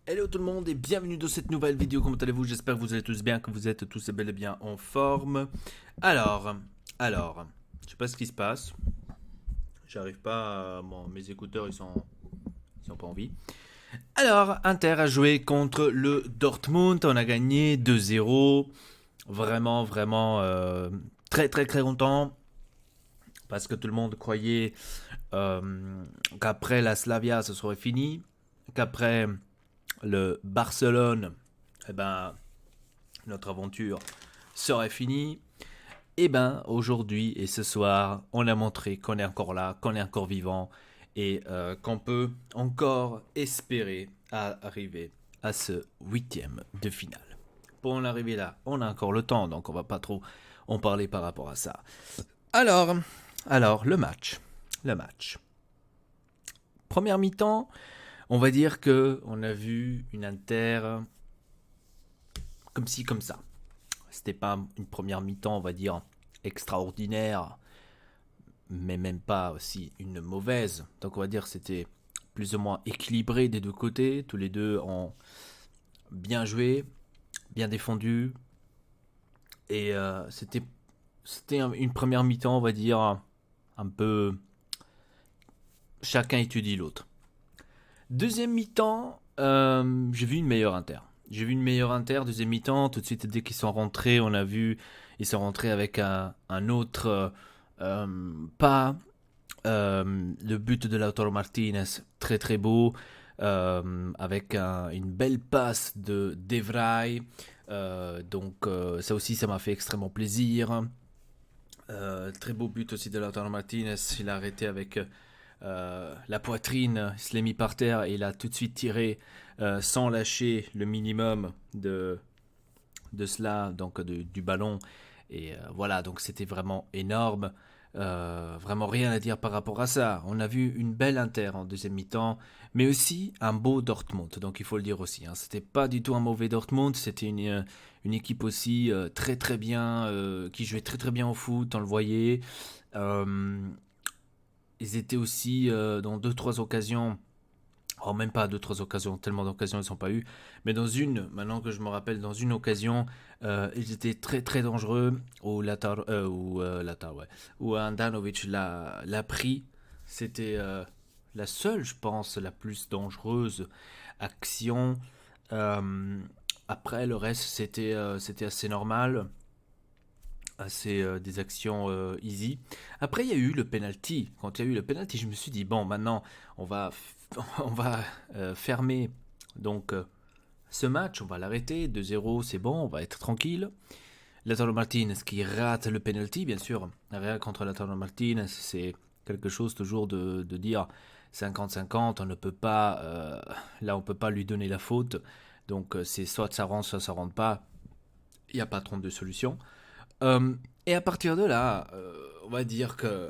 Hello tout le monde et bienvenue dans cette nouvelle vidéo. Comment allez-vous? J'espère que vous allez tous bien, que vous êtes tous bel et bien en forme. Alors, je sais pas ce qui se passe. J'arrive pas bon, mes écouteurs ils sont pas en vie. Alors, Inter a joué contre le Dortmund. On a gagné 2-0. Vraiment, très très très content. Parce que tout le monde croyait qu'après la Slavia, ce serait fini. Qu'après le Barcelone, eh ben, notre aventure serait finie. Et ben aujourd'hui et ce soir, on a montré qu'on est encore là, qu'on est encore vivant et qu'on peut encore espérer à arriver à ce huitième de finale. Pour en arriver là, on a encore le temps, donc on va pas trop en parler par rapport à ça. Alors, alors le match, le match. Première mi-temps, on va dire que on a vu une Inter comme ci comme ça. C'était pas une première mi-temps, on va dire, extraordinaire, mais même pas aussi une mauvaise. Donc on va dire que c'était plus ou moins équilibré des deux côtés. Tous les deux ont bien joué, bien défendu. Et c'était une première mi-temps, on va dire, un peu chacun étudie l'autre. Deuxième mi-temps, j'ai vu une meilleure Inter. J'ai vu une meilleure Inter, deuxième mi-temps. Tout de suite, dès qu'ils sont rentrés, on a vu, ils sont rentrés avec un autre pas. Le but de Lautaro Martinez, très très beau, avec une belle passe de Devray. Donc ça aussi, ça m'a fait extrêmement plaisir. Très beau but aussi de Lautaro Martinez. Il a arrêté avec la poitrine, il se l'est mis par terre et il a tout de suite tiré sans lâcher le minimum de cela, donc du ballon. Et voilà, donc c'était vraiment énorme. Vraiment rien à dire par rapport à ça. On a vu une belle Inter en deuxième mi-temps, mais aussi un beau Dortmund. Donc il faut le dire aussi. Hein. C'était pas du tout un mauvais Dortmund. C'était une équipe aussi très très bien, qui jouait très très bien au foot. On le voyait. Euh, Ils étaient aussi dans deux trois occasions. Oh, même pas deux, trois occasions, tellement d'occasions ils n'ont pas eu. Mais dans une, maintenant que je me rappelle, dans une occasion, ils étaient très très dangereux. Latar, ouais. Où Andanovic l'a pris. C'était la seule, je pense, la plus dangereuse action. Euh, Après, le reste, c'était assez normal. Assez des actions easy. Après, il y a eu le penalty. Quand il y a eu le penalty, je me suis dit bon, maintenant, on va, on va fermer donc ce match, on va l'arrêter. 2-0, c'est bon, on va être tranquille. Lautaro Martinez qui rate le penalty, bien sûr. Rien contre Lautaro Martinez, c'est quelque chose toujours de dire 50-50. On ne peut pas, là, on peut pas lui donner la faute. Donc, c'est soit ça rentre, soit ça rentre pas. Il n'y a pas 32 solutions. Et à partir de là, on va dire que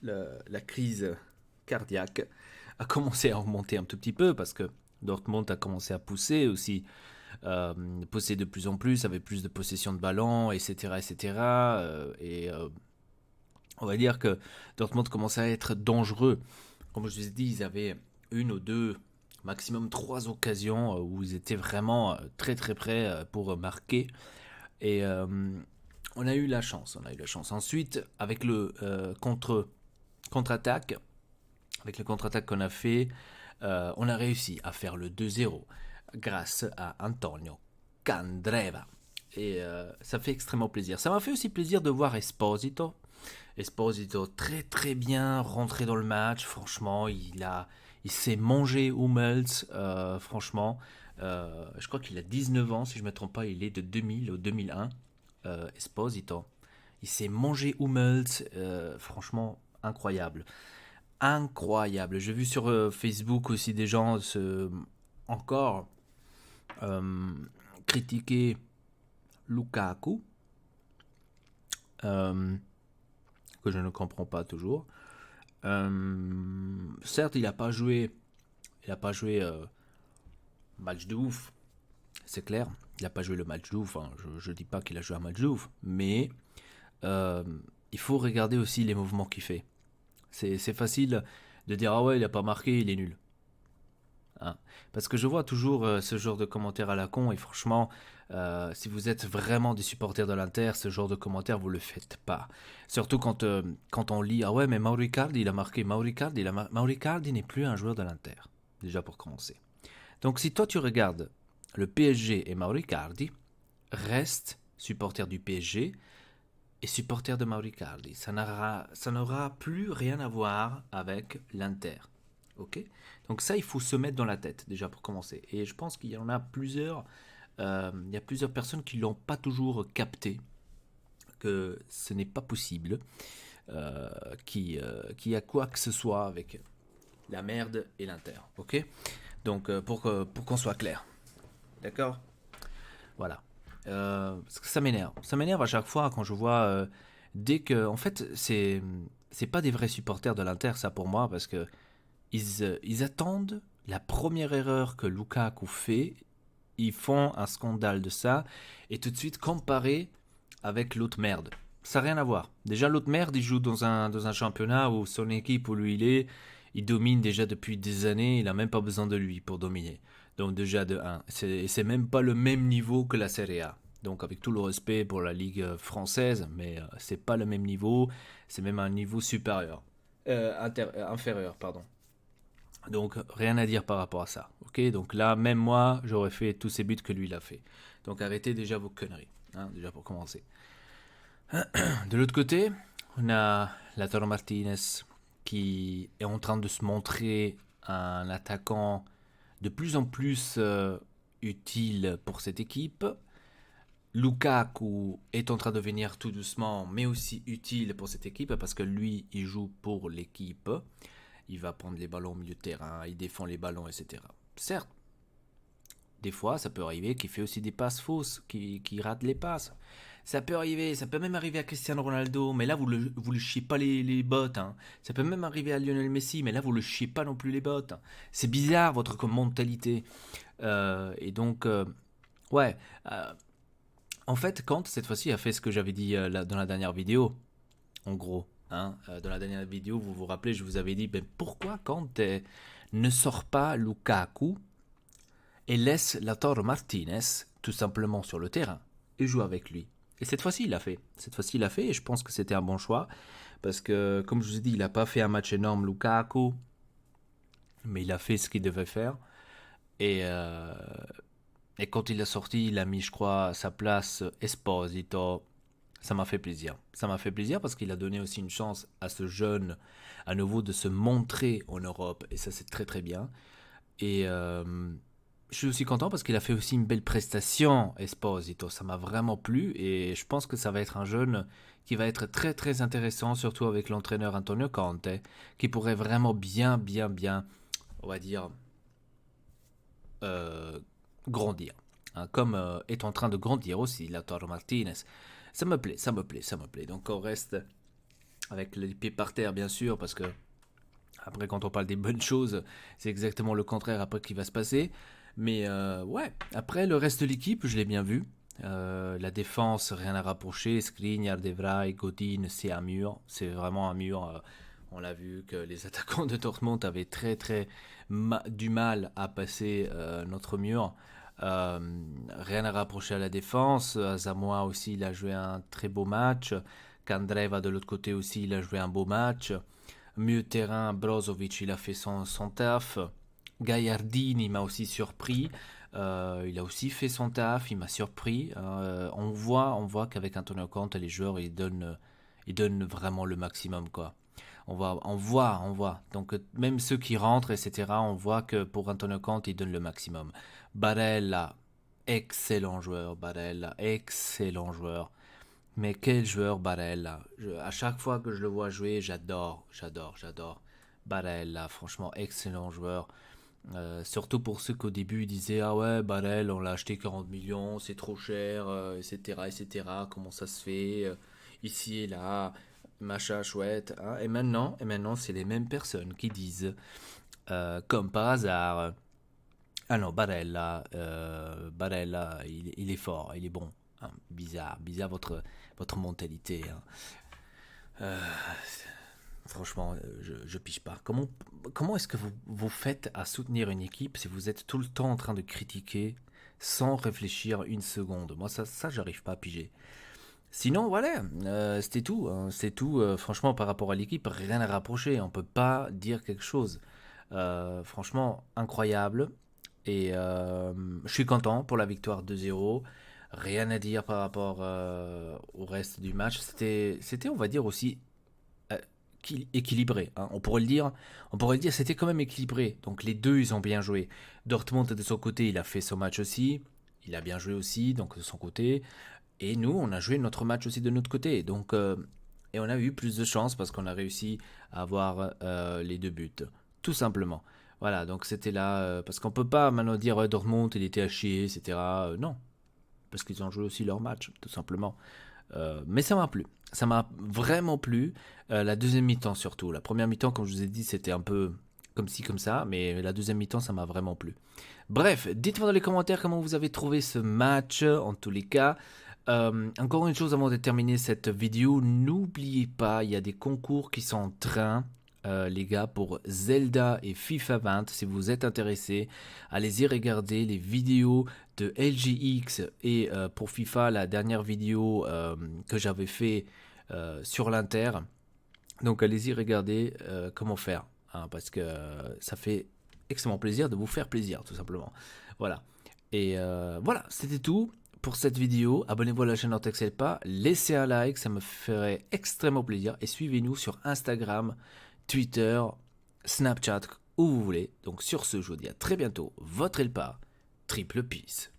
la crise cardiaque a commencé à remonter un tout petit peu parce que Dortmund a commencé à pousser aussi, pousser de plus en plus, avait plus de possession de ballon, etc. etc. On va dire que Dortmund commençait à être dangereux. Comme je vous ai dit, ils avaient une ou deux, maximum trois occasions où ils étaient vraiment très très près pour marquer. Et on a eu la chance, on a eu la chance. Ensuite, avec le contre-attaque, avec le contre-attaque qu'on a fait, on a réussi à faire le 2-0 grâce à Antonio Candreva. Et ça fait extrêmement plaisir. Ça m'a fait aussi plaisir de voir Esposito. Esposito très très bien rentré dans le match. Franchement, il s'est mangé Hummels. Franchement, je crois qu'il a 19 ans, si je ne me trompe pas. Il est de 2000 ou 2001. Esposito. Il s'est mangé Hummels. Franchement, incroyable. Incroyable. J'ai vu sur Facebook aussi des gens encore euh, critiquer Lukaku, euh, que je ne comprends pas toujours. Certes, il a pas joué match de ouf, c'est clair. Il n'a pas joué le match de ouf. Hein. Je ne dis pas qu'il a joué un match de ouf, mais euh, il faut regarder aussi les mouvements qu'il fait. C'est facile de dire ah ouais, il a pas marqué, il est nul. hein. Parce que je vois toujours ce genre de commentaires à la con et franchement, si vous êtes vraiment des supporters de l'Inter, ce genre de commentaires, vous le faites pas. Surtout quand on lit, ah ouais, mais Mauricardi, il a marqué, Mauricardi n'est plus un joueur de l'Inter, déjà pour commencer. Donc si toi tu regardes le PSG et Mauricardi, reste supporter du PSG et supporter de Mauricardi. Ça n'aura plus rien à voir avec l'Inter. Ok. Donc ça, il faut se mettre dans la tête déjà pour commencer. Et je pense qu'il y en a plusieurs. Il y a plusieurs personnes qui l'ont pas toujours capté que ce n'est pas possible qu'il y a quoi que ce soit avec la merde et l'Inter. Ok. Donc pour qu'on soit clair. D'accord. Voilà. Parce que ça m'énerve. Ça m'énerve à chaque fois quand je vois dès que en fait c'est pas des vrais supporters de l'Inter ça pour moi parce que ils attendent la première erreur que Lukaku fait, ils font un scandale de ça et tout de suite comparer avec l'autre merde. Ça n'a rien à voir. Déjà l'autre merde il joue dans un championnat où son équipe où lui il domine déjà depuis des années, il a même pas besoin de lui pour dominer. Donc déjà de 1, c'est même pas le même niveau que la Serie A. Donc avec tout le respect pour la Ligue française, mais c'est pas le même niveau, c'est même un niveau supérieur. Inférieur, pardon. Donc rien à dire par rapport à ça. Ok, donc là, même moi, j'aurais fait tous ces buts que lui l'a fait. Donc arrêtez déjà vos conneries, hein, déjà pour commencer. De l'autre côté, on a Lautaro Martinez qui est en train de se montrer un attaquant de plus en plus utile pour cette équipe. Lukaku est en train de venir tout doucement, mais aussi utile pour cette équipe parce que lui, il joue pour l'équipe. Il va prendre les ballons au milieu de terrain, il défend les ballons, etc. Certes, des fois, ça peut arriver qu'il fait aussi des passes fausses, qu'il rate les passes. Ça peut arriver, ça peut même arriver à Cristiano Ronaldo, mais là, vous le chiez pas les bottes. Hein. Ça peut même arriver à Lionel Messi, mais là, vous le chiez pas non plus les bottes. C'est bizarre, votre mentalité. Et donc, ouais. En fait, Kant, cette fois-ci, a fait ce que j'avais dit dans la dernière vidéo. En gros, hein, dans la dernière vidéo, vous vous rappelez, je vous avais dit, ben, pourquoi Kant ne sort pas Lukaku et laisse Lautaro Martinez tout simplement sur le terrain et joue avec lui. Et cette fois-ci, il l'a fait. Cette fois-ci, il l'a fait et je pense que c'était un bon choix. Parce que, comme je vous ai dit, il n'a pas fait un match énorme, Lukaku. Mais il a fait ce qu'il devait faire. Et, euh, et quand il est sorti, il a mis, je crois, à sa place Esposito. Ça m'a fait plaisir. Ça m'a fait plaisir parce qu'il a donné aussi une chance à ce jeune, à nouveau, de se montrer en Europe. Et ça, c'est très très bien. Et je suis aussi content parce qu'il a fait aussi une belle prestation, Esposito. Ça m'a vraiment plu et je pense que ça va être un jeune qui va être très très intéressant, surtout avec l'entraîneur Antonio Conte, qui pourrait vraiment bien, on va dire, euh, grandir. Hein, comme est en train de grandir aussi Lautaro Martinez. Ça me plaît, ça me plaît, ça me plaît. Donc on reste avec les pieds par terre, bien sûr, parce que après, quand on parle des bonnes choses, c'est exactement le contraire après qui va se passer. Mais ouais, après, le reste de l'équipe, je l'ai bien vu. La défense, rien à rapprocher. Skriniar, De Vrij, Godin, c'est un mur. C'est vraiment un mur. On l'a vu que les attaquants de Dortmund avaient du mal à passer notre mur. Rien à rapprocher à la défense. Zamoa aussi, il a joué un très beau match. Kandreva de l'autre côté aussi, il a joué un beau match. Mieux terrain, Brozovic, il a fait son taf. Gagliardini m'a aussi surpris. Il a aussi fait son taf, il m'a surpris. On voit qu'avec Antonio Conte, les joueurs, ils donnent vraiment le maximum, quoi. On voit. Donc, même ceux qui rentrent, etc., on voit que pour Antonio Conte, ils donnent le maximum. Barella, excellent joueur. Barella, excellent joueur. Mais quel joueur Barella. À chaque fois que je le vois jouer, j'adore. Barella, franchement, excellent joueur. Surtout pour ceux qu'au début disaient ah ouais, Barella, on l'a acheté 40 millions, c'est trop cher, etc. Comment ça se fait ici et là, machin chouette. Hein. Et maintenant, c'est les mêmes personnes qui disent, comme par hasard, ah non, Barella, il est fort, il est bon. Hein. Bizarre votre mentalité. Hein. Euh, Franchement, je pige pas. Comment est-ce que vous faites à soutenir une équipe si vous êtes tout le temps en train de critiquer sans réfléchir une seconde? Moi, ça j'arrive pas à piger. Sinon, voilà, c'était tout, hein. C'est tout. Franchement, par rapport à l'équipe, rien à rapprocher. On peut pas dire quelque chose. Franchement, incroyable. Et je suis content pour la victoire 2-0. Rien à dire par rapport au reste du match. On va dire aussi euh, équilibré, hein. On pourrait le dire, c'était quand même équilibré. Donc les deux, ils ont bien joué. Dortmund de son côté, il a fait son match aussi. Il a bien joué aussi, donc de son côté. Et nous, on a joué notre match aussi de notre côté. Donc, et on a eu plus de chance parce qu'on a réussi à avoir les deux buts. Tout simplement. Voilà, donc c'était là. Parce qu'on peut pas maintenant dire Dortmund, il était à chier, etc. Non, parce qu'ils ont joué aussi leur match, tout simplement. Mais ça m'a plu. Ça m'a vraiment plu. La deuxième mi-temps surtout. La première mi-temps, comme je vous ai dit, c'était un peu comme ci, comme ça. Mais la deuxième mi-temps, ça m'a vraiment plu. Bref, dites-moi dans les commentaires comment vous avez trouvé ce match, en tous les cas. Encore une chose avant de terminer cette vidéo, n'oubliez pas, il y a des concours qui sont en train, les gars, pour Zelda et FIFA 20. Si vous êtes intéressés, allez-y regarder les vidéos de LGX et pour FIFA, la dernière vidéo que j'avais fait sur l'Inter. Donc allez-y regarder comment faire, hein, parce que ça fait extrêmement plaisir de vous faire plaisir, tout simplement. Voilà. Et voilà, c'était tout pour cette vidéo. Abonnez-vous à la chaîne N'Texcelle pas, laissez un like, ça me ferait extrêmement plaisir. Et suivez-nous sur Instagram, Twitter, Snapchat, où vous voulez. Donc sur ce, je vous dis à très bientôt. Votre Elpa, triple peace.